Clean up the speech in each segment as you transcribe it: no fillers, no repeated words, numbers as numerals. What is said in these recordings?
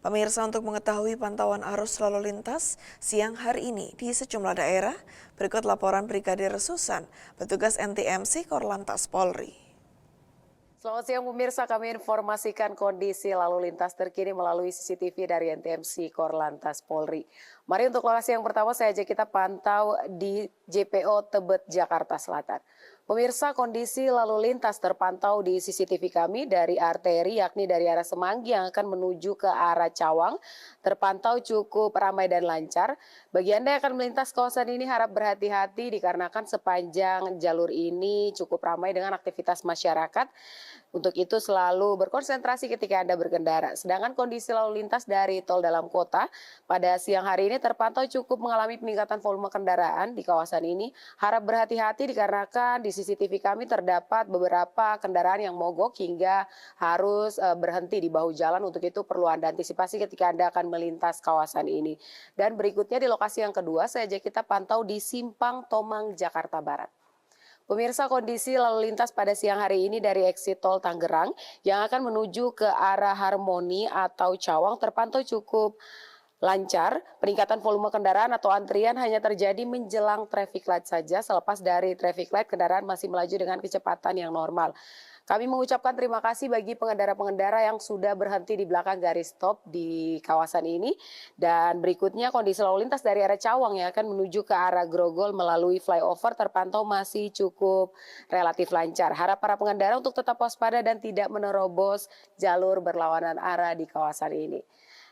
Pemirsa, untuk mengetahui pantauan arus lalu lintas siang hari ini di sejumlah daerah, berikut laporan Brigadir Susan, petugas NTMC Korlantas Polri. Selamat siang pemirsa, kami informasikan kondisi lalu lintas terkini melalui CCTV dari NTMC Korlantas Polri. Mari untuk lokasi yang pertama saya ajak kita pantau di JPO Tebet, Jakarta Selatan. Pemirsa, kondisi lalu lintas terpantau di CCTV kami dari arteri, yakni dari arah Semanggi yang akan menuju ke arah Cawang, terpantau cukup ramai dan lancar. Bagi Anda yang akan melintas kawasan ini harap berhati-hati dikarenakan sepanjang jalur ini cukup ramai dengan aktivitas masyarakat. Untuk itu selalu berkonsentrasi ketika Anda berkendara. Sedangkan kondisi lalu lintas dari tol dalam kota pada siang hari ini terpantau cukup mengalami peningkatan volume kendaraan di kawasan ini. Harap berhati-hati dikarenakan di CCTV kami terdapat beberapa kendaraan yang mogok hingga harus berhenti di bahu jalan. Untuk itu perlu Anda antisipasi ketika Anda akan melintas kawasan ini. Dan berikutnya di lokasi yang kedua saya ajak kita pantau di Simpang Tomang, Jakarta Barat. Pemirsa, kondisi lalu lintas pada siang hari ini dari exit tol Tangerang yang akan menuju ke arah Harmoni atau Cawang terpantau cukup lancar. Peningkatan volume kendaraan atau antrian hanya terjadi menjelang traffic light saja. Selepas dari traffic light, kendaraan masih melaju dengan kecepatan yang normal. Kami mengucapkan terima kasih bagi pengendara-pengendara yang sudah berhenti di belakang garis stop di kawasan ini. Dan berikutnya kondisi lalu lintas dari arah Cawang yang akan menuju ke arah Grogol melalui flyover terpantau masih cukup relatif lancar. Harap para pengendara untuk tetap waspada dan tidak menerobos jalur berlawanan arah di kawasan ini.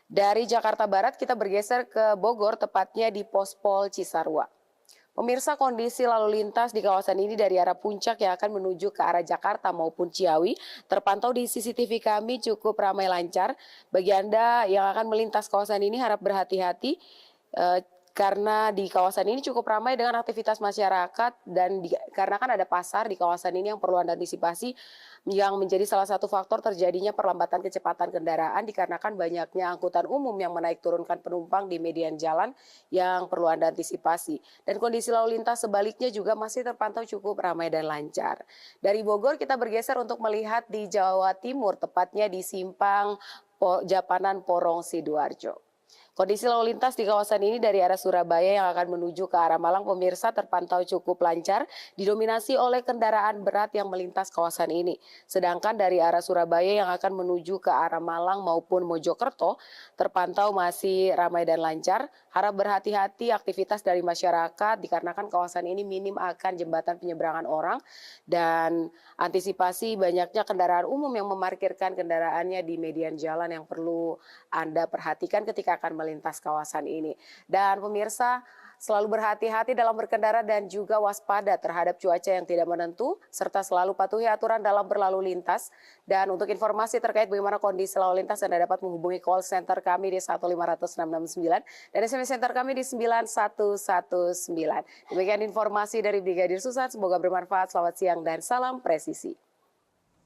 Dari Jakarta Barat kita bergeser ke Bogor, tepatnya di Pospol Cisarua. Pemirsa, kondisi lalu lintas di kawasan ini dari arah Puncak yang akan menuju ke arah Jakarta maupun Ciawi terpantau di CCTV kami cukup ramai lancar. Bagi Anda yang akan melintas kawasan ini harap berhati-hati karena di kawasan ini cukup ramai dengan aktivitas masyarakat dan karena kan ada pasar di kawasan ini yang perlu Anda antisipasi, yang menjadi salah satu faktor terjadinya perlambatan kecepatan kendaraan dikarenakan banyaknya angkutan umum yang menaik turunkan penumpang di median jalan yang perlu Anda antisipasi. Dan kondisi lalu lintas sebaliknya juga masih terpantau cukup ramai dan lancar. Dari Bogor kita bergeser untuk melihat di Jawa Timur, tepatnya di Simpang Japanan Porong Sidoarjo. Kondisi lalu lintas di kawasan ini dari arah Surabaya yang akan menuju ke arah Malang, pemirsa, terpantau cukup lancar, didominasi oleh kendaraan berat yang melintas kawasan ini. Sedangkan dari arah Surabaya yang akan menuju ke arah Malang maupun Mojokerto, terpantau masih ramai dan lancar. Harap berhati-hati aktivitas dari masyarakat dikarenakan kawasan ini minim akan jembatan penyeberangan orang dan antisipasi banyaknya kendaraan umum yang memarkirkan kendaraannya di median jalan yang perlu Anda perhatikan ketika akan melintas kawasan ini. Dan pemirsa, selalu berhati-hati dalam berkendara dan juga waspada terhadap cuaca yang tidak menentu, serta selalu patuhi aturan dalam berlalu lintas. Dan untuk informasi terkait bagaimana kondisi lalu lintas, Anda dapat menghubungi call center kami di 1500669 dan SMS center kami di 9119. Demikian informasi dari Brigadir Susan, semoga bermanfaat. Selamat siang dan salam presisi.